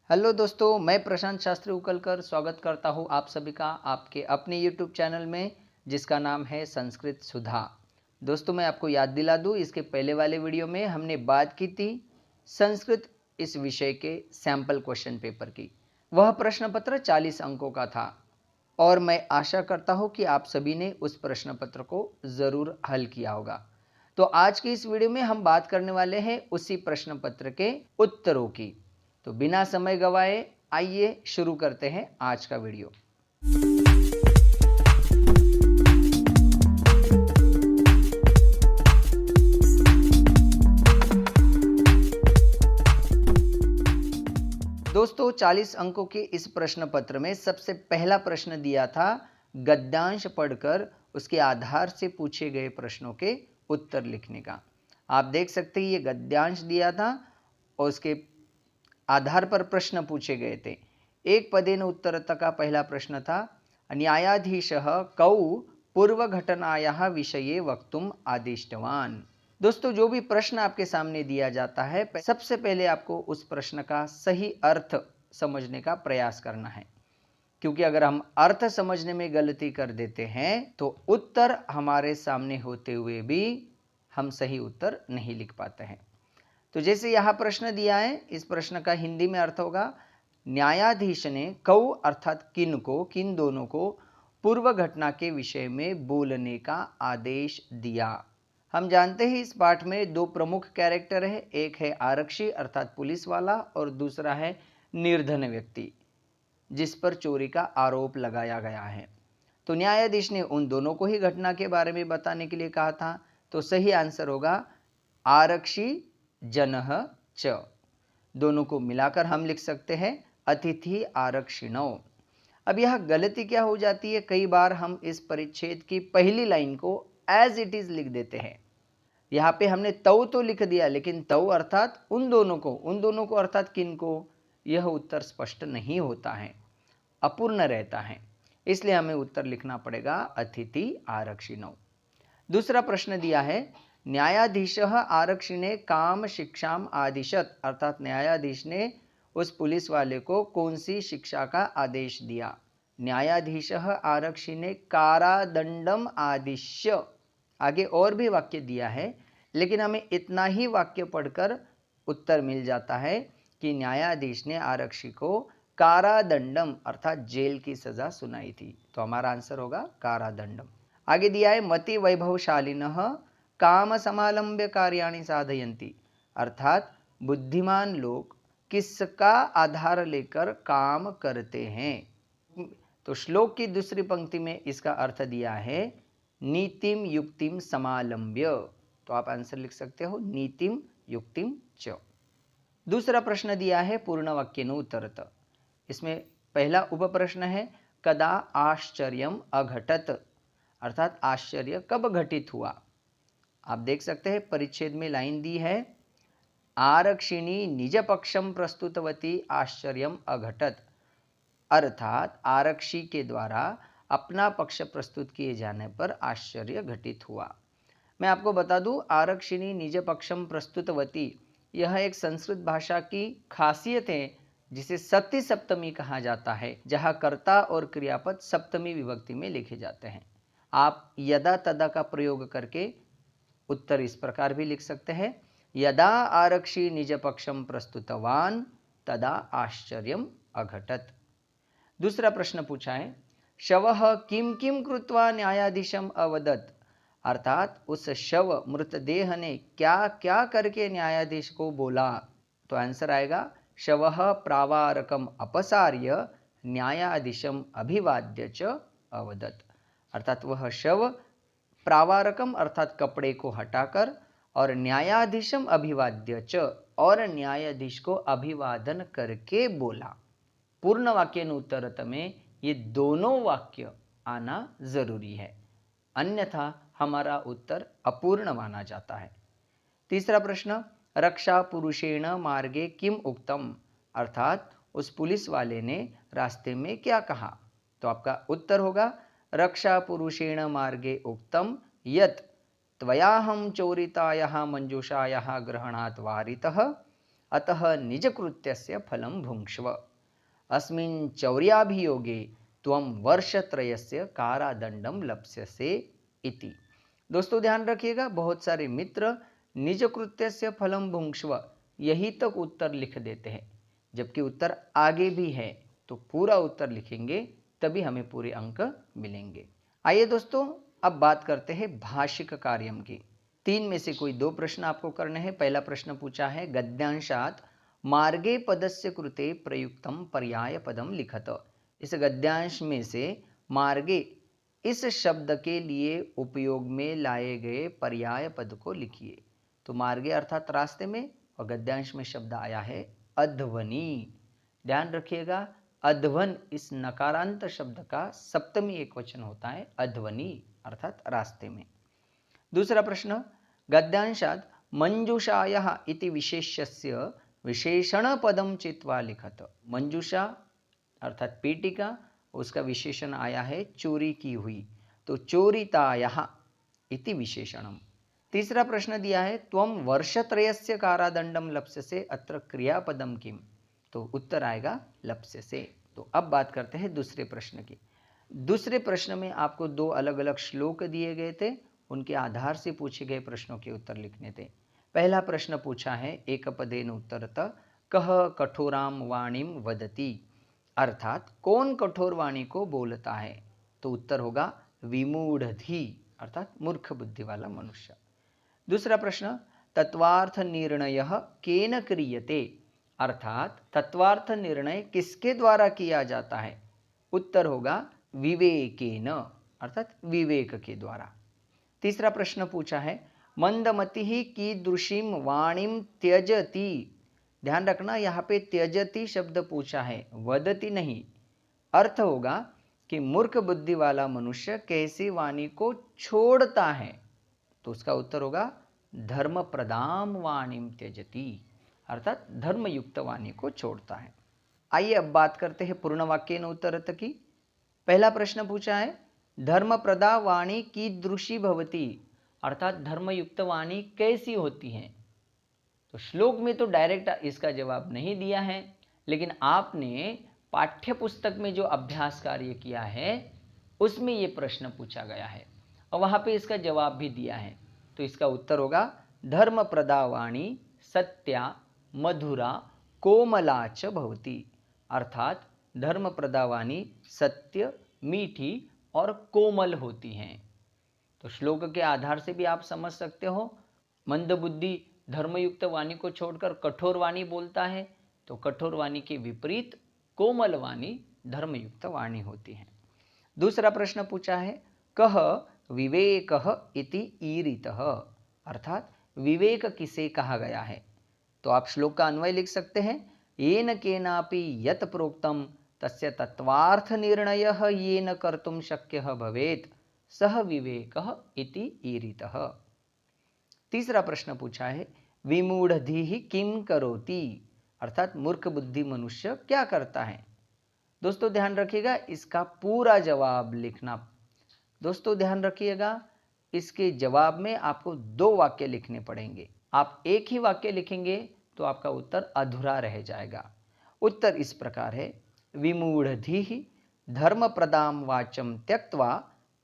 Hello दोस्तों, मैं प्रशांत शास्त्री उकलकर स्वागत करता हूँ आप सभी का आपके अपने यूट्यूब चैनल में जिसका नाम है संस्कृत सुधा। दोस्तों, मैं आपको याद दिला दूँ, इसके पहले वाले वीडियो में हमने बात की थी संस्कृत इस विषय के सैंपल क्वेश्चन पेपर की। वह प्रश्न पत्र 40 अंकों का था और मैं आशा करता हूँ कि आप सभी ने उस प्रश्न पत्र को ज़रूर हल किया होगा। तो आज की इस वीडियो में हम बात करने वाले हैं उसी प्रश्न पत्र के उत्तरों की। तो बिना समय गवाए आइए शुरू करते हैं आज का वीडियो। दोस्तों, 40 अंकों के इस प्रश्न पत्र में सबसे पहला प्रश्न दिया था गद्यांश पढ़कर उसके आधार से पूछे गए प्रश्नों के उत्तर लिखने का। आप देख सकते हैं ये गद्यांश दिया था और उसके आधार पर प्रश्न पूछे गए थे। एक पदेन उत्तरत का पहला प्रश्न था न्यायाधीशः कौ पूर्वघटनायाः विषये वक्तुम् आदिष्टवान्। दोस्तों, जो भी प्रश्न आपके सामने दिया जाता है सबसे पहले आपको उस प्रश्न का सही अर्थ समझने का प्रयास करना है, क्योंकि अगर हम अर्थ समझने में गलती कर देते हैं तो उत्तर हमारे सामने होते हुए भी हम सही उत्तर नहीं लिख पाते हैं। तो जैसे यहां प्रश्न दिया है, इस प्रश्न का हिंदी में अर्थ होगा न्यायाधीश ने कौ अर्थात किन दोनों को पूर्व घटना के विषय में बोलने का आदेश दिया। हम जानते हैं इस पाठ में दो प्रमुख कैरेक्टर है, एक है आरक्षी अर्थात पुलिस वाला और दूसरा है निर्धन व्यक्ति जिस पर चोरी का आरोप लगाया गया है। तो न्यायाधीश ने उन दोनों को ही घटना के बारे में बताने के लिए कहा था। तो सही आंसर होगा आरक्षी जनः च। दोनों को मिलाकर हम लिख सकते हैं अतिथि आरक्षिणो। अब यह गलती क्या हो जाती है, कई बार हम इस परिच्छेद की पहली लाइन को एज इट इज लिख देते हैं। यहाँ पे हमने तौ तो लिख दिया, लेकिन तौ अर्थात उन दोनों को अर्थात किन को, यह उत्तर स्पष्ट नहीं होता है, अपूर्ण रहता है। इसलिए हमें उत्तर लिखना पड़ेगा अतिथि आरक्षिणो। दूसरा प्रश्न दिया है न्यायाधीशः आरक्षिणे काम शिक्षाम आदिशत, अर्थात न्यायाधीश ने उस पुलिस वाले को कौन सी शिक्षा का आदेश दिया। न्यायाधीशः आरक्षिणे कारादंडम आदिश्य। आगे और भी वाक्य दिया है, लेकिन हमें इतना ही वाक्य पढ़कर उत्तर मिल जाता है कि न्यायाधीश ने आरक्षी को कारादंडम अर्थात जेल की सजा सुनाई थी। तो हमारा आंसर होगा कारादंडम। आगे दिया है मति वैभवशालिनः काम समालंब्य कार्याणि साधयन्ति, अर्थात बुद्धिमान लोग किसका आधार लेकर काम करते हैं। तो श्लोक की दूसरी पंक्ति में इसका अर्थ दिया है नीतिम युक्तिम समालंब्य। तो आप आंसर लिख सकते हो नीतिम युक्तिम च। दूसरा प्रश्न दिया है पूर्ण वाक्येन उत्तरत। इसमें पहला उपप्रश्न है कदा आश्चर्यम अघटत, अर्थात आश्चर्य कब घटित हुआ। आप देख सकते हैं परिच्छेद में लाइन दी है आरक्षिणी निज पक्षम प्रस्तुतवती आश्चर्यम अघटत, अर्थात आरक्षी के द्वारा अपना पक्ष प्रस्तुत किए जाने पर आश्चर्य घटित हुआ। मैं आपको बता दूं, आरक्षिणी निज पक्षम प्रस्तुतवती यह एक संस्कृत भाषा की खासियत है जिसे सती सप्तमी कहा जाता है, जहां कर्ता और क्रियापद सप्तमी विभक्ति में लिखे जाते हैं। आप यदा तदा का प्रयोग करके उत्तर इस प्रकार भी लिख सकते हैं यदा आरक्षी निज पक्षम प्रस्तुतवान तदा आश्चर्यम अघटत। दूसरा प्रश्न पूछा है शवः किम किम कृत्वा न्यायाधीशम अवदत, अर्थात उस शव मृतदेह ने क्या क्या करके न्यायाधीश को बोला। तो आंसर आएगा शवः प्रावारकम अपसार्य न्यायाधीशम अभिवाद्य च अवदत, अर्थात वह शव प्रावारकम अर्थात कपड़े को हटाकर और न्यायाधीशम अभिवाद्य च और न्यायाधीश को अभिवादन करके बोला। पूर्ण वाक्य उत्तरत में ये दोनों वाक्य आना जरूरी है, अन्यथा हमारा उत्तर अपूर्ण माना जाता है। तीसरा प्रश्न रक्षा पुरुषेण मार्गे किम उक्तम, अर्थात उस पुलिस वाले ने रास्ते में क्या कहा। तो आपका उत्तर होगा रक्षा पुरुषेण मार्गे उक्तम यत् त्वयाहं चोरितायाः मंजूषायाः ग्रहणात् वारितः अतः निजकृत्यस्य फलं भुङ्क्ष्व। अस्मिन् चौर्याभियोगे त्वं वर्षत्रयस्य कारादंडम लप्स्यसे इति। दोस्तों ध्यान रखिएगा, बहुत सारे मित्र निज कृत्यस्य फलम भुङ्क्ष्व यही तक उत्तर लिख देते हैं, जबकि उत्तर आगे भी है, तो पूरा उत्तर लिखेंगे तभी हमें पूरे अंक मिलेंगे। आइए दोस्तों अब बात करते हैं भाषिक कार्यम की। 3 में से कोई 2 प्रश्न आपको करने हैं। पहला प्रश्न पूछा है गद्यांशात मार्गे पदस्य कृते प्रयुक्तम पर्याय पदम लिखत। इस गद्यांश में से मार्गे इस शब्द के लिए उपयोग में लाए गए पर्याय पद को लिखिए। तो मार्गे अर्थात रास्ते में, और गद्यांश में शब्द आया है अध्वनि। ध्यान रखिएगा, अध्वन इस नकारांत शब्द का सप्तमी एकवचन होता है, अध्वनि अर्थात रास्ते में। दूसरा प्रश्न, गद्यांशात मंजूषायः इति विशेष्यस्य विशेषण पदम चित्वा लिखत। मंजूषा अर्थात पेटिका, उसका विशेषण आया है चोरी की हुई, तो चोरितायः इति विशेषणम। तीसरा प्रश्न दिया है त्वं वर्षत्रयस्य कारादंडम लप्स्यसे, अत्र क्रियापदम किम, तो उत्तर आएगा लप्स्यसे। तो अब बात करते हैं दूसरे प्रश्न की। दूसरे प्रश्न में आपको 2 अलग अलग श्लोक दिए गए थे, उनके आधार से पूछे गए प्रश्नों के उत्तर लिखने थे। पहला प्रश्न पूछा है एकपदेन उत्तरतः कह कठोराम वाणीम वदति, अर्थात कौन कठोर वाणी को बोलता है, तो उत्तर होगा विमूढ़धि अर्थात मूर्ख बुद्धि वाला मनुष्य। दूसरा प्रश्न, तत्वार्थ निर्णय केन क्रियते, अर्थात तत्वार्थ निर्णय किसके द्वारा किया जाता है, उत्तर होगा विवेकेन अर्थात विवेक के द्वारा। तीसरा प्रश्न पूछा है मंदमति कीदृशीम वाणीम त्यजति। ध्यान रखना, यहाँ पे त्यजति शब्द पूछा है, वदति नहीं। अर्थ होगा कि मूर्ख बुद्धि वाला मनुष्य कैसी वाणी को छोड़ता है, तो उसका उत्तर होगा धर्म प्रदाम वाणीम त्यजति, अर्थात धर्मयुक्त वाणी को छोड़ता है। आइए अब बात करते हैं पूर्ण वाक्येन उत्तरत की। पहला प्रश्न पूछा है धर्म प्रदा वाणी कीदृशी भवति, अर्थात धर्मयुक्त वाणी कैसी होती है। तो श्लोक में तो डायरेक्ट इसका जवाब नहीं दिया है, लेकिन आपने पाठ्य पुस्तक में जो अभ्यास कार्य किया है उसमें ये प्रश्न पूछा गया है और वहां पे इसका जवाब भी दिया है। तो इसका उत्तर होगा धर्म प्रदा वाणी सत्या मधुरा कोमला च भवति, अर्थात धर्म प्रदा वाणी सत्य, मीठी और कोमल होती हैं। तो श्लोक के आधार से भी आप समझ सकते हो, मंदबुद्धि धर्मयुक्त वाणी को छोड़कर कठोर वाणी बोलता है, तो कठोर वाणी के विपरीत कोमल वाणी धर्मयुक्त वाणी होती है। दूसरा प्रश्न पूछा है कह विवेकः इति ईरितः, अर्थात विवेक किसे कहा गया है। तो आप श्लोक का अन्वय लिख सकते हैं येन केनापि यत् प्रोक्तम तस्य तत्वार्थ निर्णयः येन कर्तुं शक्यः भवेत् सह विवेकः इति ईरितः। तीसरा प्रश्न पूछा है विमूढ़धिः किम करोति, अर्थात मूर्ख बुद्धि मनुष्य क्या करता है। दोस्तों ध्यान रखिएगा, इसका पूरा जवाब लिखना। दोस्तों ध्यान रखिएगा, इसके जवाब में आपको 2 वाक्य लिखने पड़ेंगे। आप एक ही वाक्य लिखेंगे तो आपका उत्तर अधूरा रह जाएगा। उत्तर इस प्रकार है विमूढ़धिः धर्म प्रदाम वाचम त्यक्त्वा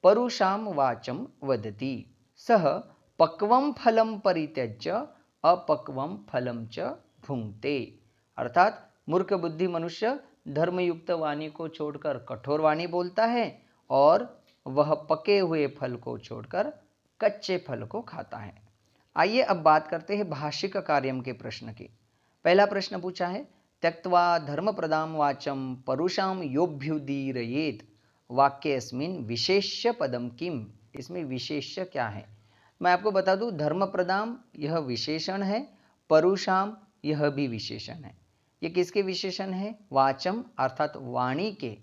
परुषाम वाचम वदति, सह पक्वम फलम परित्यज्य अपक्वम फलम च भुंक्ते, अर्थात मूर्ख बुद्धि मनुष्य धर्मयुक्त वाणी को छोड़कर कठोर वाणी बोलता है और वह पके हुए फल को छोड़कर कच्चे फल को खाता है। आइए अब बात करते हैं भाषिक कार्यम के प्रश्न की। पहला प्रश्न पूछा है त्यक्त्वा धर्म प्रदाम वाचम परुषाम योभ्युदीरयेत वाक्येऽस्मिन् विशेष्य पदम किम, इसमें विशेष्य क्या है। मैं आपको बता दूं, धर्म प्रदाम यह विशेषण है, परुषाम यह भी विशेषण है। ये किसके विशेषण है, वाचम अर्थात वाणी के।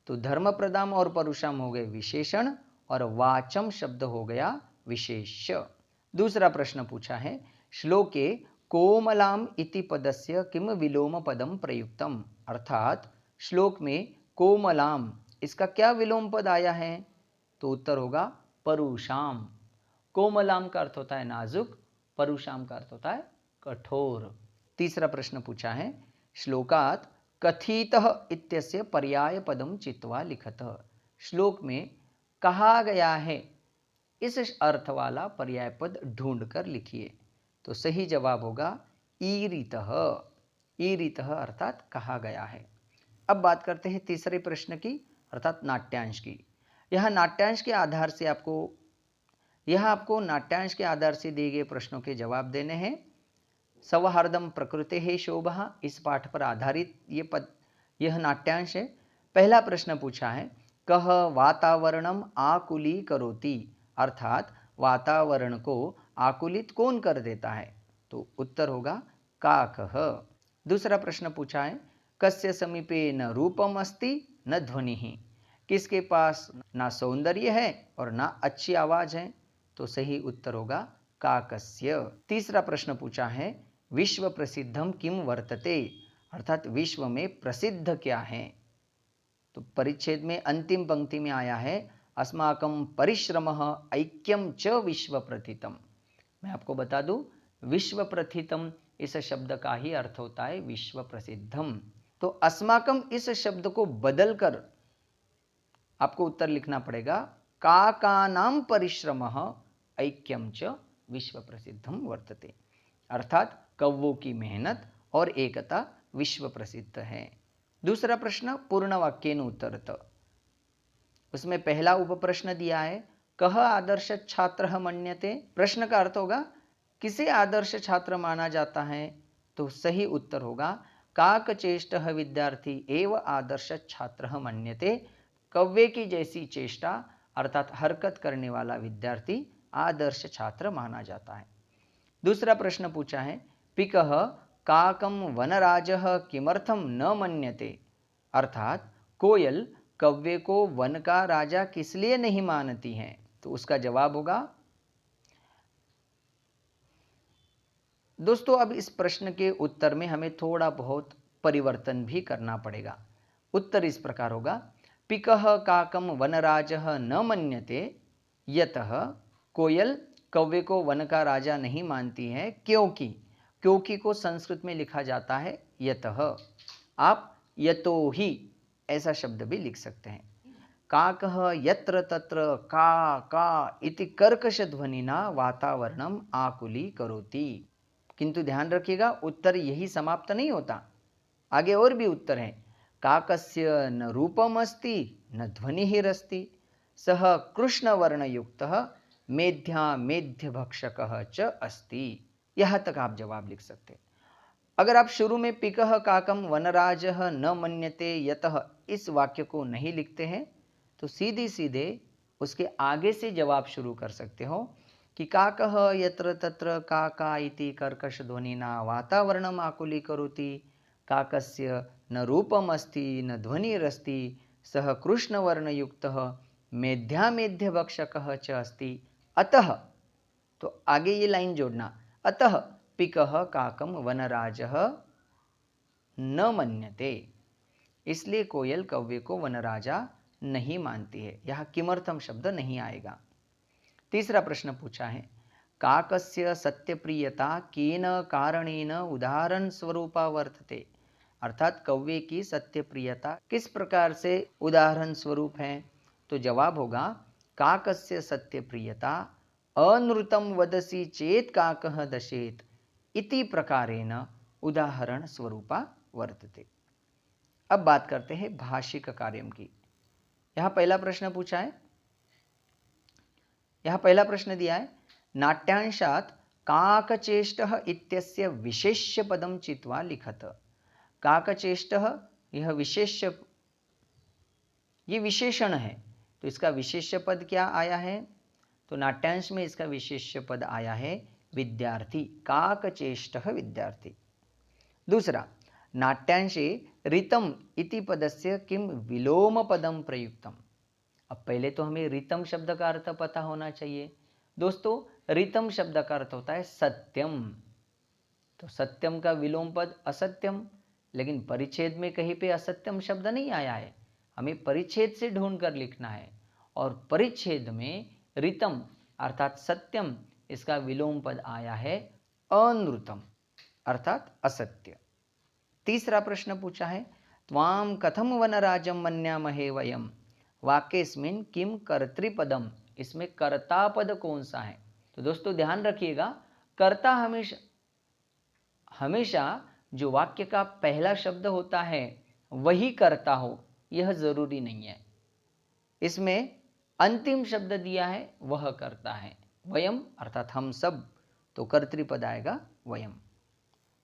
तो धर्म प्रदाम और परुषाम हो गए विशेषण और वाचम शब्द हो गया विशेष्य। दूसरा प्रश्न पूछा है श्लोके कोमलाम इति पदस्य किम विलोम पदम प्रयुक्तम, अर्थात श्लोक में कोमलाम इसका क्या विलोम पद आया है, तो उत्तर होगा परुषाम। कोमलाम का अर्थ होता है नाजुक, परुषाम का अर्थ होता है कठोर। तीसरा प्रश्न पूछा है, श्लोकात कथितः इत्यस्य पर्याय पदम चित्वा लिखत। श्लोक में कहा गया है इस अर्थ वाला पर्याय पद ढूंढ कर लिखिए। तो सही जवाब होगा ईरितः। ईरितः अर्थात कहा गया है। अब बात करते हैं तीसरे प्रश्न की, अर्थात नाट्यांश की। यह नाट्यांश के आधार से आपको नाट्यांश के आधार से दिए गए प्रश्नों के जवाब देने हैं। सौहार्दम प्रकृतेः शोभः, इस पाठ पर आधारित यह नाट्यांश है। पहला प्रश्न पूछा है, कह वातावरणम आकुली करोति, अर्थात वातावरण को आकुलित कौन कर देता है? तो उत्तर होगा काकः। दूसरा प्रश्न पूछा है, कस्य समीपे न रूपम अस्ति न ध्वनिः, किसके पास ना सौंदर्य है और ना अच्छी आवाज है? तो सही उत्तर होगा काकस्य। तीसरा प्रश्न पूछा है, विश्व प्रसिद्धम किम वर्तते, अर्थात विश्व में प्रसिद्ध क्या है? तो परिच्छेद में अंतिम पंक्ति में आया है, अस्माकं परिश्रमः ऐक्यम च विश्व प्रथितम। मैं आपको बता दूं, विश्व प्रथितम इस शब्द का ही अर्थ होता है विश्व प्रसिद्धम। तो अस्माकम इस शब्द को बदलकर आपको उत्तर लिखना पड़ेगा, काकानां परिश्रमः ऐक्यम च विश्व प्रसिद्धम वर्तते, अर्थात कौवों की मेहनत और एकता विश्व प्रसिद्ध है। दूसरा प्रश्न पूर्ण वाक्येन उत्तरत। उसमें पहला उपप्रश्न दिया है, कह आदर्श छात्रः मन्यते। प्रश्न का अर्थ होगा किसे आदर्श छात्र माना जाता है? तो सही उत्तर होगा काकचेष्टः विद्यार्थी एव आदर्श छात्रः मन्यते। कौवे की जैसी चेष्टा अर्थात हरकत करने वाला विद्यार्थी आदर्श छात्र माना जाता है। दूसरा प्रश्न पूछा है, पिकः काकम वनराजः किमर्थम न मन्यते, अर्थात कोयल कौवे को वन का राजा किस लिए नहीं मानती है? तो उसका जवाब होगा, दोस्तों अब इस प्रश्न के उत्तर में हमें थोड़ा बहुत परिवर्तन भी करना पड़ेगा। उत्तर इस प्रकार होगा, पिकः काकम वनराजः न मन्यते यतः, कोयल कौवे को वन का राजा नहीं मानती है क्योंकि को संस्कृत में लिखा जाता है यतः। आप यतो ही ऐसा शब्द भी लिख सकते हैं। काकः यत्र तत्र का का इति कर्कश ध्वनिना वातावरणम आकुली करोति। किंतु ध्यान रखिएगा, उत्तर यही समाप्त नहीं होता, आगे और भी उत्तर है। काकस्य न रूपम अस्ति न ध्वनिरस्ति, सह कृष्णवर्णयुक्तः मेध्या मेध्य भक्षकः च अस्ति। यहां तक आप जवाब लिख सकते। अगर आप शुरू में पिकः काकम वनराजः न मन्यते यतः इस वाक्य को नहीं लिखते हैं तो सीधे उसके आगे से जवाब शुरू कर सकते हो कि काकः यत्र तत्र का का इति कर्कश ध्वनिना वातावरणम आकुली करोति, काकस्य न रूपम अस्ति न ध्वनिरस्ति, सह कृष्णवर्णयुक्तः मेध्या मेध्य भक्षकः च अस्ति। अतः, तो आगे ये लाइन जोड़ना, अतः पिकः काकम वनराजः न मन्यते, इसलिए कोयल कौवे को वनराजा नहीं मानती है। यह किमर्थम शब्द नहीं आएगा। तीसरा प्रश्न पूछा है, काकस्य सत्यप्रियता केन कारणेन उदाहरण स्वरूपा वर्तते, अर्थात कौवे की सत्यप्रियता किस प्रकार से उदाहरण स्वरूप है? तो जवाब होगा, काकस्य सत्यप्रियता अनृतं वदसि चेत काकः दशेत इति प्रकारेण उदाहरण स्वरूपा वर्तते। अब बात करते हैं भाषिक कार्यम की। यहां पहला प्रश्न पूछा है, यह पहला प्रश्न दिया है, नाट्यांशात काकचेष्टः इत्यस्य विशेष्य पदम चित्वा लिखत। काकचेष्टः यह ये विशेषण है, तो इसका विशेष्य पद क्या आया है? तो नाट्यांश में इसका विशेष्य पद आया है विद्यार्थी, काकचेष्टः विद्यार्थी। दूसरा, नाट्यांशे रितम इति पदस्य किम विलोम पदम प्रयुक्तम। अब पहले तो हमें रितम शब्द का अर्थ पता होना चाहिए। दोस्तों, रितम शब्द का अर्थ होता है सत्यम, तो सत्यम का विलोम पद असत्यम, लेकिन परिच्छेद में कहीं पे असत्यम शब्द नहीं आया है, हमें परिच्छेद से ढूंढ कर लिखना है, और परिच्छेद में रितम अर्थात सत्यम इसका विलोम पद आया है अनृतम। अर्थात असत्य। तीसरा प्रश्न पूछा है, त्वाम कथम वनराजम मन्यामहे वयम, वाक्येस्मिन् किम कर्तृपदम, इसमें कर्ता पद कौन सा है? तो दोस्तों ध्यान रखिएगा, कर्ता हमेशा हमेशा जो वाक्य का पहला शब्द होता है वही कर्ता हो, यह जरूरी नहीं है। इसमें अंतिम शब्द दिया है वह कर्ता है। वयम अर्थात हम सब, तो कर्तृपद आएगा वयम।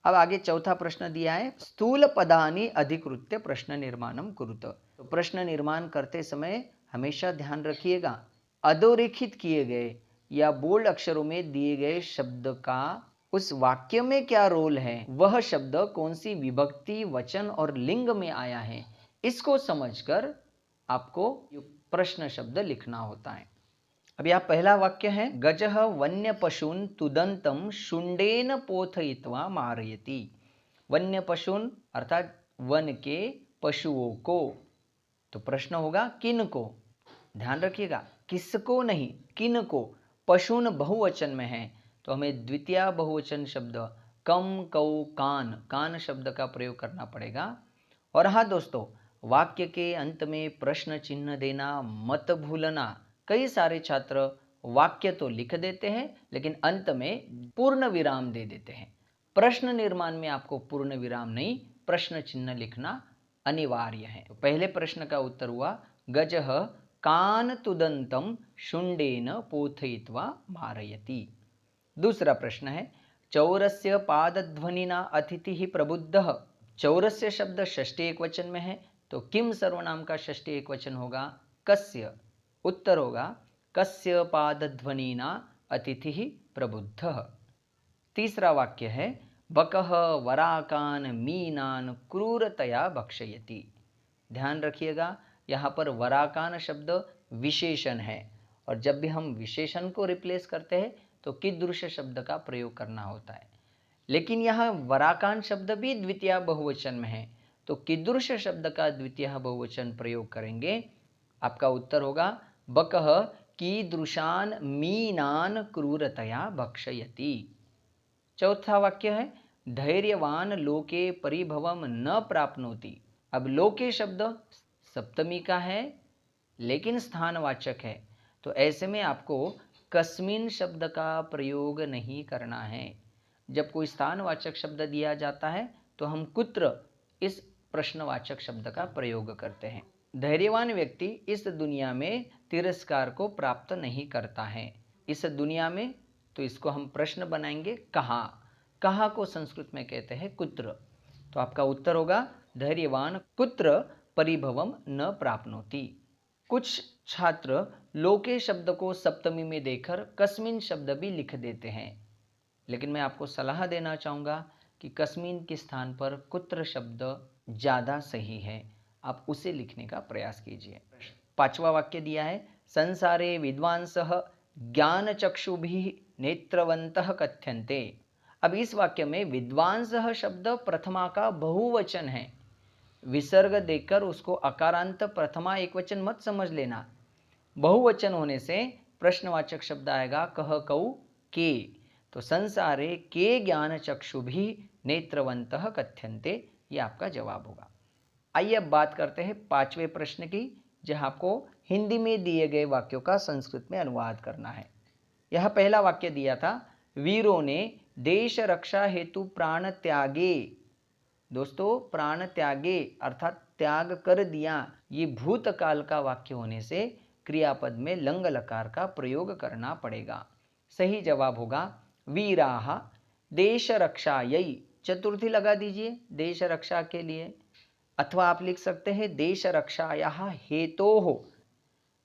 अब आगे चौथा प्रश्न दिया है, स्थूल पदानि अधिकृत्य प्रश्न निर्माणम कुरुत। तो प्रश्न निर्माण करते समय हमेशा ध्यान रखिएगा, अधोरेखित किए गए या बोल्ड अक्षरों में दिए गए शब्द का उस वाक्य में क्या रोल है, वह शब्द कौन सी विभक्ति, वचन और लिंग में आया है, इसको समझकर आपको प्रश्न शब्द लिखना होता है। अब यह पहला वाक्य है, गजः वन्य पशून तुदंतम शुंडेन पोथयित्वा मारयति। वन्य पशून अर्थात वन के पशुओं को। तो प्रश्न होगा किन को, ध्यान रखिएगा किसको नहीं, किन को। पशून बहुवचन में है तो हमें द्वितीय बहुवचन शब्द कम, कौ, कान, कान शब्द का प्रयोग करना पड़ेगा। और हाँ दोस्तों, वाक्य के अंत में प्रश्न चिन्ह देना मत भूलना। कई सारे छात्र वाक्य तो लिख देते हैं लेकिन अंत में पूर्ण विराम दे देते हैं। प्रश्न निर्माण में आपको पूर्ण विराम नहीं, प्रश्न चिन्ह लिखना अनिवार्य है। तो पहले प्रश्न का उत्तर हुआ गजः कान तुदंतम शुंडेन पोथयित्वा मारयति। दूसरा प्रश्न है, चौरस्य पादध्वनिना अतिथि प्रबुद्धः। चौरस्य शब्द षष्ठी एकवचन में है तो किम सर्वनाम का षष्ठी एकवचन होगा, कस्य। उत्तर होगा कस्य पादध्वनिना अतिथि प्रबुद्धः। तीसरा वाक्य है, बकः वराकान मीनान क्रूरतया भक्षयति। ध्यान रखिएगा, यहाँ पर वराकान शब्द विशेषण है और जब भी हम विशेषण को रिप्लेस करते हैं तो कीदृश शब्द का प्रयोग करना होता है। लेकिन यहाँ वराकान शब्द भी द्वितीय बहुवचन में है तो कीदृश शब्द का द्वितीय बहुवचन प्रयोग करेंगे। आपका उत्तर होगा बकः कीदृशान मीनान क्रूरतया भक्षयति। चौथा वाक्य है, धैर्यवान लोके परिभवम न प्राप्नोति। अब लोके शब्द सप्तमी का है लेकिन स्थानवाचक है तो ऐसे में आपको कस्मिन शब्द का प्रयोग नहीं करना है। जब कोई स्थानवाचक शब्द दिया जाता है तो हम कुत्र इस प्रश्नवाचक शब्द का प्रयोग करते हैं। धैर्यवान व्यक्ति इस दुनिया में तिरस्कार को प्राप्त नहीं करता है। इस दुनिया में, तो इसको हम प्रश्न बनाएंगे कहाँ। कहाँ को संस्कृत में कहते हैं कुत्र। तो आपका उत्तर होगा धैर्यवान कुत्र परिभवम न प्राप्नोति। कुछ छात्र लोके शब्द को सप्तमी में देकर कस्मिन शब्द भी लिख देते हैं, लेकिन मैं आपको सलाह देना चाहूँगा कि कस्मिन के स्थान पर कुत्र शब्द ज़्यादा सही है, आप उसे लिखने का प्रयास कीजिए। पांचवा वाक्य दिया है, संसारे विद्वांसः ज्ञानचक्षुभिः नेत्रवन्तः कथ्यन्ते। अब इस वाक्य में विद्वांसः शब्द प्रथमा का बहुवचन है। विसर्ग देकर उसको अकारांत प्रथमा एकवचन मत समझ लेना। बहुवचन होने से प्रश्नवाचक शब्द आएगा कह, कौ, के। तो संसारे के ज्ञान चक्षु भी नेत्रवंतः कथ्यन्ते, ये आपका जवाब होगा। आइए अब बात करते हैं पांचवें प्रश्न की, जहां आपको हिंदी में दिए गए वाक्यों का संस्कृत में अनुवाद करना है। यह पहला वाक्य दिया था, वीरों ने देश रक्षा हेतु प्राण त्यागे। दोस्तों, प्राण त्यागे अर्थात त्याग कर दिया, ये भूतकाल का वाक्य होने से क्रियापद में लंग लकार का प्रयोग करना पड़ेगा। सही जवाब होगा वीराः देश रक्षायै। चतुर्थी लगा दीजिए देश रक्षा के लिए, अथवा आप लिख सकते हैं देश रक्षायाः हेतोः।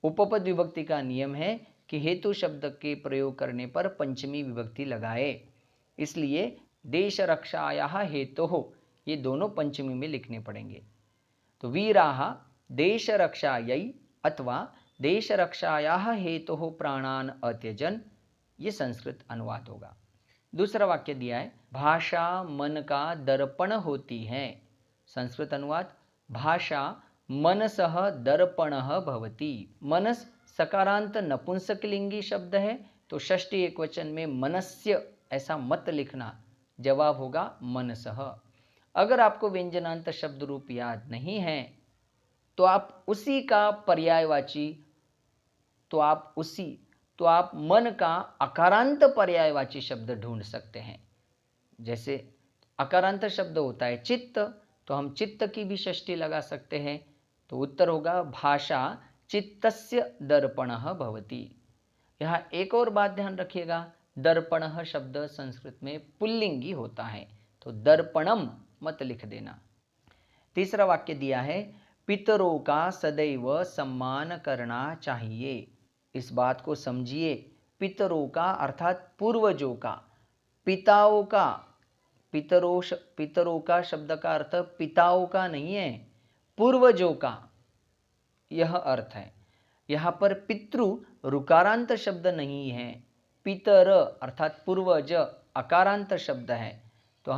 उपपद विभक्ति का नियम है कि हेतु शब्द के प्रयोग करने पर पंचमी विभक्ति लगाए, इसलिए देश रक्षायाः हेतोः ये दोनों पंचमी में लिखने पड़ेंगे। तो वीराः देश रक्षायै अथवा देश रक्षायाः हेतोः प्राणान अत्यजन, ये संस्कृत अनुवाद होगा। दूसरा वाक्य दिया है, भाषा मन का दर्पण होती है। संस्कृत अनुवाद, भाषा मनसः दर्पणः भवति। मनस सकारांत नपुंसकलिंगी शब्द है तो षष्ठी एकवचन में मनस्य ऐसा मत लिखना, जवाब होगा मनसः। अगर आपको व्यंजनांत शब्द रूप याद नहीं है तो आप उसी का पर्यायवाची तो आप मन का अकारांत पर्यायवाची शब्द ढूंढ सकते हैं। जैसे अकारांत शब्द होता है चित्त, तो हम चित्त की भी षष्ठी लगा सकते हैं। तो उत्तर होगा भाषा चित्तस्य दर्पणः भवति। यहाँ एक और बात ध्यान रखिएगा, दर्पणः शब्द संस्कृत में पुल्लिंगी होता है, तो दर्पणम मत लिख देना। तीसरा वाक्य दिया है, पितरों का सदैव सम्मान करना चाहिए। इस बात को समझिए, पितरों का अर्थात पूर्वजों का, पिताओं का, पितरों का शब्द का अर्थ पिताओं का नहीं है, पूर्वजों का यह अर्थ है। यहाँ पर पितृ ऋकारांत शब्द नहीं है, पितर अर्थात पूर्वज अकारांत शब्द है। तो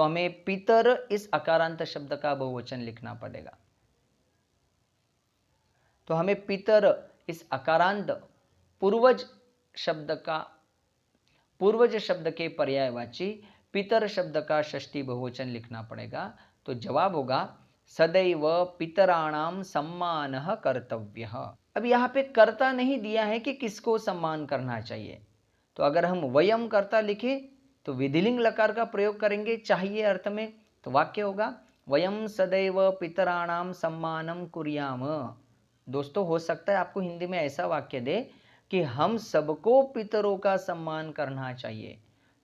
हमें पितर इस अकारांत शब्द का बहुवचन लिखना पड़ेगा। तो हमें पितर इस अकारांत पूर्वज शब्द के पर्यायवाची पितर शब्द का षष्ठी बहुवचन लिखना पड़ेगा। तो जवाब होगा सदैव पितराणाम सम्मानः कर्तव्यः। अब यहाँ पे कर्ता नहीं दिया है कि किसको सम्मान करना चाहिए, तो अगर हम वयम कर्ता लिखे तो विधिलिंग लकार का प्रयोग करेंगे चाहिए अर्थ में, तो वाक्य होगा वयम सदैव पितराणाम सम्मानम कुर्याम। दोस्तों हो सकता है आपको हिंदी में ऐसा वाक्य दे कि हम सबको पितरों का सम्मान करना चाहिए,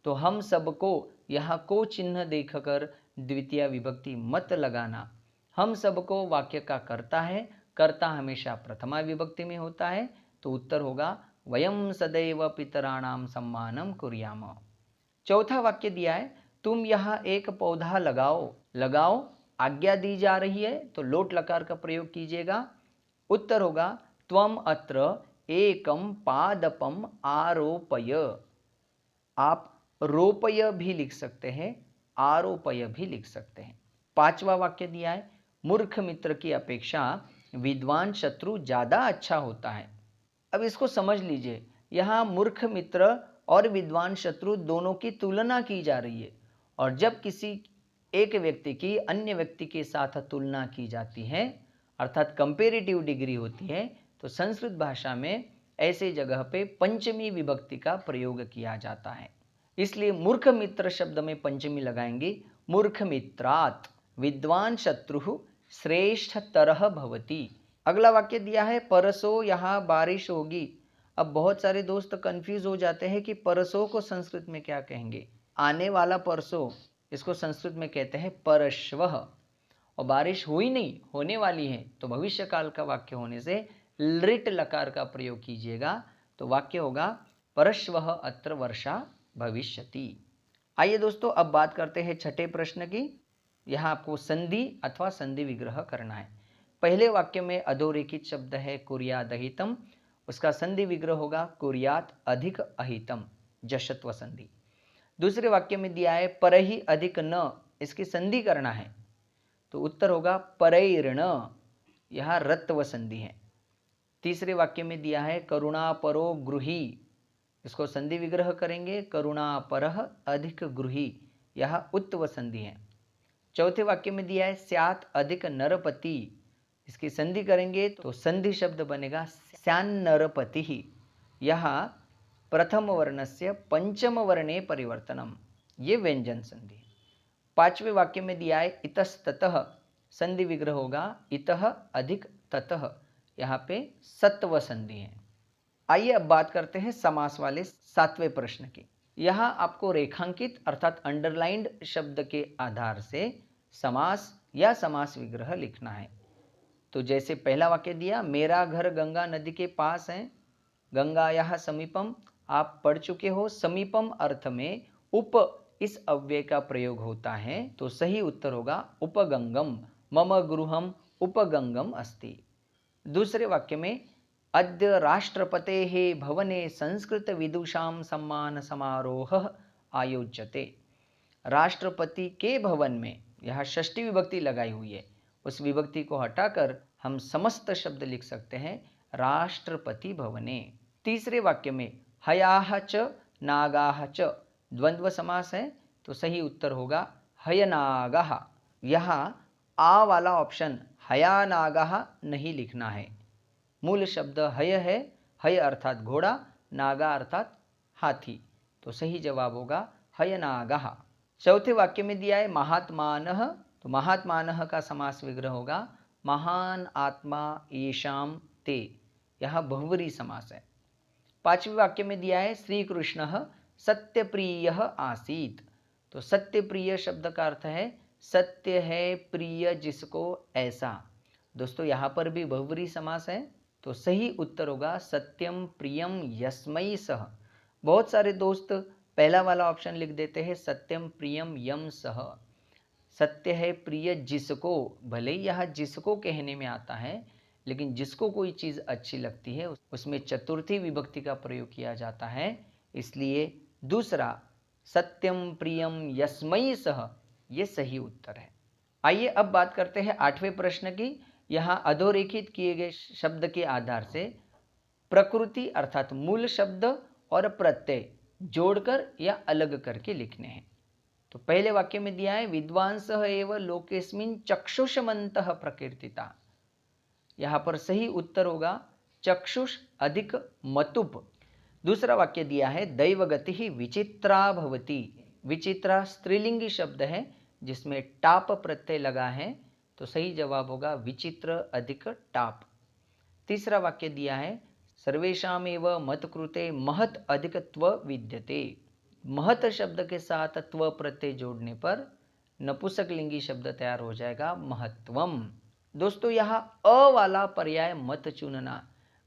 तो हम सबको यहाँ को चिन्ह देखकर द्वितीय विभक्ति मत लगाना। हम सबको वाक्य का कर्ता है, कर्ता हमेशा प्रथमा विभक्ति में होता है, तो उत्तर होगा वयम सदैव पितराणाम सम्मानम कुर्याम। चौथा वाक्य दिया है, तुम यहाँ एक पौधा लगाओ आज्ञा दी जा रही है, तो लोट लकार का प्रयोग कीजिएगा। उत्तर होगा त्वम अत्र एकम पादपम आरोपय। आप रोपय भी लिख सकते हैं, आरोपय भी लिख सकते हैं। पांचवा वाक्य दिया है, मूर्ख मित्र की अपेक्षा विद्वान शत्रु ज्यादा अच्छा होता है। अब इसको समझ लीजिए, यहाँ मूर्ख मित्र और विद्वान शत्रु दोनों की तुलना की जा रही है, और जब किसी एक व्यक्ति की अन्य व्यक्ति के साथ तुलना की जाती है अर्थात कंपेरेटिव डिग्री होती है, तो संस्कृत भाषा में ऐसे जगह पे पंचमी विभक्ति का प्रयोग किया जाता है। इसलिए मूर्ख मित्र शब्द में पंचमी लगाएंगे, मूर्ख मित्रात् विद्वान शत्रु श्रेष्ठतरः भवति। अगला वाक्य दिया है, परसों यहाँ बारिश होगी। अब बहुत सारे दोस्त कंफ्यूज हो जाते हैं कि परसों को संस्कृत में क्या कहेंगे। आने वाला परसों, इसको संस्कृत में कहते हैं परश्वः, और बारिश हुई नहीं, होने वाली है, तो भविष्य काल का वाक्य होने से लृट लकार का प्रयोग कीजिएगा, तो वाक्य होगा परश्वः अत्र वर्षा भविष्यति। आइए दोस्तों अब बात करते हैं छठे प्रश्न की। यहाँ आपको संधि अथवा संधि विग्रह करना है। पहले वाक्य में अधोरेखित शब्द है कुर्याद अहितम, उसका संधि विग्रह होगा कुर्यात अधिक अहितम, जशत्व संधि। दूसरे वाक्य में दिया है परहि अधिक न, इसकी संधि करना है, तो उत्तर होगा परैर्ण, यह रत्व संधि है। तीसरे वाक्य में दिया है करुणा परो गृही, इसको संधि विग्रह करेंगे करुणा परः अधिक गृही, यह उत्व संधि है। चौथे वाक्य में दिया है स्यात् अधिक नरपति, इसकी संधि करेंगे तो संधि शब्द बनेगा स्यान्नरपतिः, यह प्रथम वर्णस्य पंचम वर्णे परिवर्तनम, ये व्यंजन संधि। पांचवें वाक्य में दिया है इतस्ततः, संधि विग्रह होगा इतः अधिक ततः, यहाँ पे सत्व संधि है। आइए अब बात करते हैं समास वाले सातवें प्रश्न की। यहाँ आपको रेखांकित अर्थात अंडरलाइंड शब्द के आधार से समास या समास विग्रह लिखना है। तो जैसे पहला वाक्य दिया, मेरा घर गंगा नदी के पास है, गंगायाः समीपम आप पढ़ चुके हो, समीपम अर्थ में उप इस अव्यय का प्रयोग होता है, तो सही उत्तर होगा उपगंगम, मम गृहम उपगंगम अस्ति। दूसरे वाक्य में अद्य राष्ट्रपतेः भवने संस्कृत विदुषां सम्मान समारोह आयोज्यते, राष्ट्रपति के भवन में, यह षष्ठी विभक्ति लगाई हुई है, उस विभक्ति को हटाकर हम समस्त शब्द लिख सकते हैं राष्ट्रपति भवने। तीसरे वाक्य में हयाः च नागाः च द्वंद्व समास है तो सही उत्तर होगा हयनागः। यहाँ आ वाला ऑप्शन हयानागः नहीं लिखना है। मूल शब्द हय है, हय अर्थात घोड़ा, नागा अर्थात हाथी, तो सही जवाब होगा हयनागः। चौथे वाक्य में दिया है महात्मानः, तो महात्मानः का समास विग्रह होगा महान आत्मा येषाम ते, यह बहुवरी समास है। पांचवें वाक्य में दिया है श्री कृष्ण सत्यप्रिय आसीत, तो सत्यप्रिय शब्द का अर्थ है सत्य है प्रिय जिसको ऐसा। दोस्तों यहाँ पर भी बहुवरी समास है, तो सही उत्तर होगा सत्यम प्रियम यस्मै सह। बहुत सारे दोस्त पहला वाला ऑप्शन लिख देते हैं सत्यम प्रियम यम सह, सत्य है प्रिय जिसको, भले ही यह जिसको कहने में आता है, लेकिन जिसको कोई चीज़ अच्छी लगती है उसमें चतुर्थी विभक्ति का प्रयोग किया जाता है, इसलिए दूसरा सत्यम प्रियम यस्मै सह ये सही उत्तर है। आइए अब बात करते हैं आठवें प्रश्न की। यहाँ अधोरेखित किए गए शब्द के आधार से प्रकृति अर्थात मूल शब्द और प्रत्यय जोड़कर या अलग करके लिखने हैं। तो पहले वाक्य में दिया है विद्वांसः एव लोकेस्मिन् चक्षुषमन्तः प्रकीर्तिता, यहाँ पर सही उत्तर होगा चक्षुष अधिक मतुप। दूसरा वाक्य दिया है दैवगति विचित्रा भवति, विचित्रा स्त्रीलिंगी शब्द है जिसमें टाप प्रत्यय लगा है, तो सही जवाब होगा विचित्र अधिक टाप। तीसरा वाक्य दिया है सर्वेषामेव मत्कृते महत् अधिक त्व विद्यते, महत् शब्द के साथ त्व प्रत्यय जोड़ने पर नपुंसकलिंगी शब्द तैयार हो जाएगा महत्वम। दोस्तों यहाँ अ वाला पर्याय मत चुनना,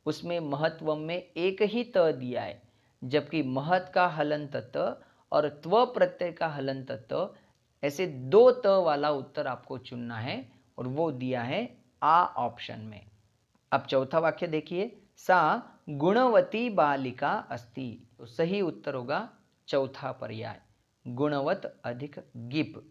उसमें महत्वम में एक ही त दिया है, जबकि महत का हलंत त और त्व प्रत्यय का हलंत त, ऐसे दो त वाला उत्तर आपको चुनना है और वो दिया है आ ऑप्शन में। अब चौथा वाक्य देखिए सा गुणवती बालिका अस्ति, तो सही उत्तर होगा चौथा पर्याय गुणवत अधिक गिप।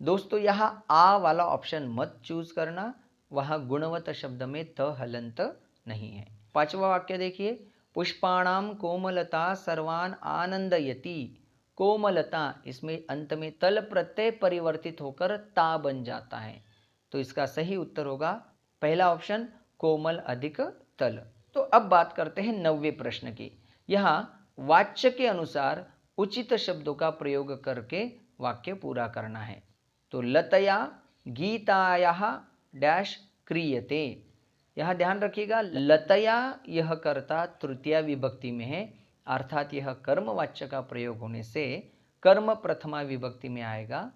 दोस्तों यहाँ आ वाला ऑप्शन मत चूज करना, वहाँ गुणवत शब्द में त हलंत नहीं है। पांचवा वाक्य देखिए पुष्पाणाम कोमलता सर्वान आनंदयति, कोमलता इसमें अंत में तल प्रत्यय परिवर्तित होकर ता बन जाता है, तो इसका सही उत्तर होगा पहला ऑप्शन कोमल अधिक तल। तो अब बात करते हैं 9वें प्रश्न की। यहाँ वाच्य के अनुसार उचित शब्दों का प्रयोग करके वाक्य पूरा करना है। तो लतया गीतायाः डैश क्रियते, यहाँ ध्यान रखिएगा लतया यह कर्ता तृतीया विभक्ति में है, अर्थात यह कर्म वाच्य का प्रयोग होने से कर्म प्रथमा विभक्ति में आएगा,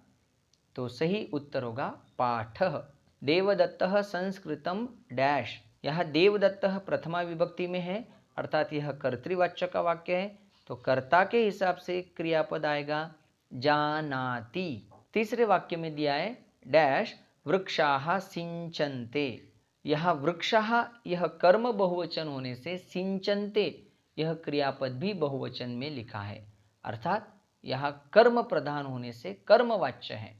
तो सही उत्तर होगा पाठः। देवदत्तः संस्कृतम डैश, यह देवदत्तः प्रथमा विभक्ति में है, अर्थात यह कर्तृवाच्य का वाक्य है, तो कर्ता के हिसाब से क्रियापद आएगा जानाति। तीसरे वाक्य में दिया है डैश वृक्षाः सिंचन्ते, यह वृक्षाः यह कर्म बहुवचन होने से सिंचन्ते यह क्रियापद भी बहुवचन में लिखा है, अर्थात यह कर्म प्रधान होने से कर्मवाच्य है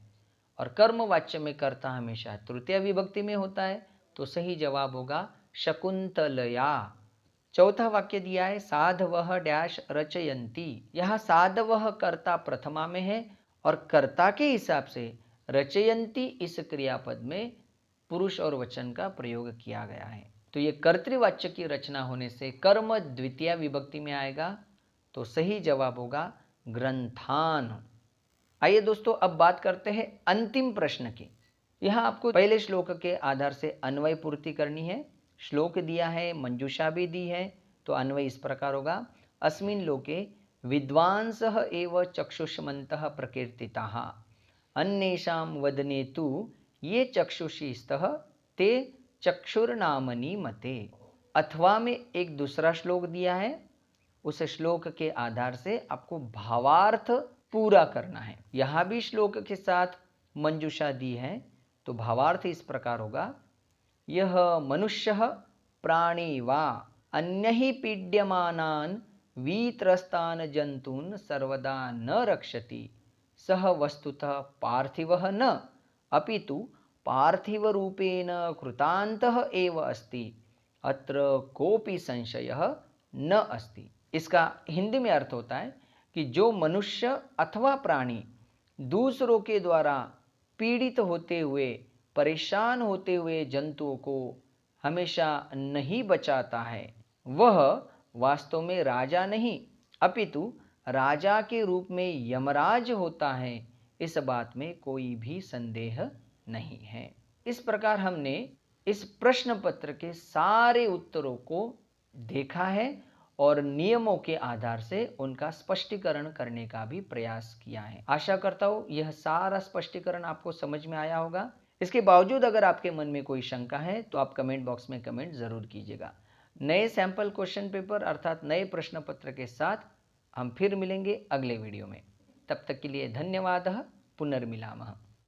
और कर्मवाच्य में कर्ता हमेशा तृतीय विभक्ति में होता है, तो सही जवाब होगा शकुंतलया। चौथा वाक्य दिया है साधवः डैश रचयन्ति, यहाँ साधवः कर्ता प्रथमा में है और कर्ता के हिसाब से रचयन्ति इस क्रियापद में पुरुष और वचन का प्रयोग किया गया है, तो ये कर्तृवाच्य की रचना होने से कर्म द्वितीय विभक्ति में आएगा, तो सही जवाब होगा ग्रंथान। आइए दोस्तों अब बात करते हैं अंतिम प्रश्न की। यहाँ आपको पहले श्लोक के आधार से अन्वय पूर्ति करनी है। श्लोक दिया है, मंजूषा भी दी है, तो अन्वय इस प्रकार होगा अस्मिन् लोके विद्वांसः एव चक्षुष्मन्तः प्रकीर्तिताः अन्येषां वदने तु ये चक्षुषी स्तः ते चक्षुर्नामनि मते। अथवा में एक दूसरा श्लोक दिया है, उस श्लोक के आधार से आपको भावार्थ पूरा करना है। यहाँ भी श्लोक के साथ मंजूषा दी है, तो भावार्थ इस प्रकार होगा यह मनुष्यः प्राणी वा अन्यहि पीड्यमानान् वीत्रस्तान् जंतून् सर्वदा न रक्षति सह वस्तुतः पार्थिवः न अपितु पार्थिव रूपेण कृतान्तः एव अस्ति अत्र कोपि संशयः न अस्ति। इसका हिंदी में अर्थ होता है कि जो मनुष्य अथवा प्राणी दूसरों के द्वारा पीड़ित होते हुए, परेशान होते हुए जंतुओं को हमेशा नहीं बचाता है, वह वास्तव में राजा नहीं अपितु राजा के रूप में यमराज होता है, इस बात में कोई भी संदेह नहीं है। इस प्रकार हमने इस प्रश्न पत्र के सारे उत्तरों को देखा है और नियमों के आधार से उनका स्पष्टीकरण करने का भी प्रयास किया है। आशा करता हूँ यह सारा स्पष्टीकरण आपको समझ में आया होगा। इसके बावजूद अगर आपके मन में कोई शंका है तो आप कमेंट बॉक्स में कमेंट जरूर कीजिएगा। नए सैंपल क्वेश्चन पेपर अर्थात नए प्रश्न पत्र के साथ हम फिर मिलेंगे अगले वीडियो में। तब तक के लिए धन्यवाद। पुनर्मिलामः।